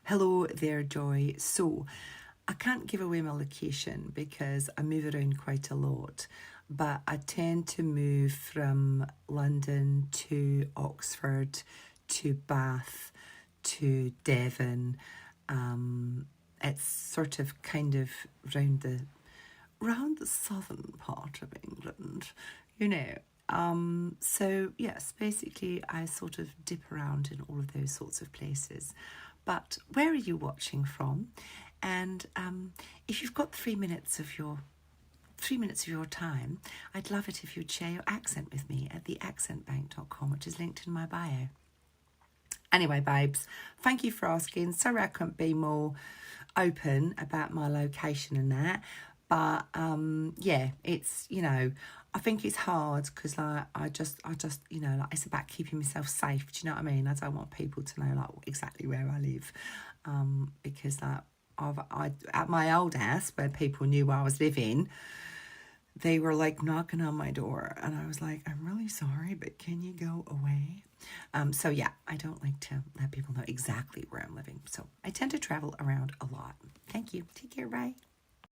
Hello there, Joy. So, I can't give away my location because I move around quite a lot, but I tend to move from London to Oxford to Bath to Devon. It's sort of kind of round the southern part of England, you know. So yes, basically I sort of dip around in all of those sorts of places. But where are you watching from? And if you've got 3 minutes of your time, I'd love it if you'd share your accent with me at theaccentbank.com, which is linked in my bio. Anyway, babes, thank you for asking. Sorry I couldn't be more open about my location and that. But yeah, it's, I think it's hard because like I just like it's about keeping myself safe. Do you know what I mean? I don't want people to know like exactly where I live, because like I at my old house where people knew where I was living, they were like knocking on my door, and I was like, I'm really sorry, but can you go away? So yeah, I don't like to let people know exactly where I'm living. So I tend to travel around a lot. Thank you. Take care. Bye.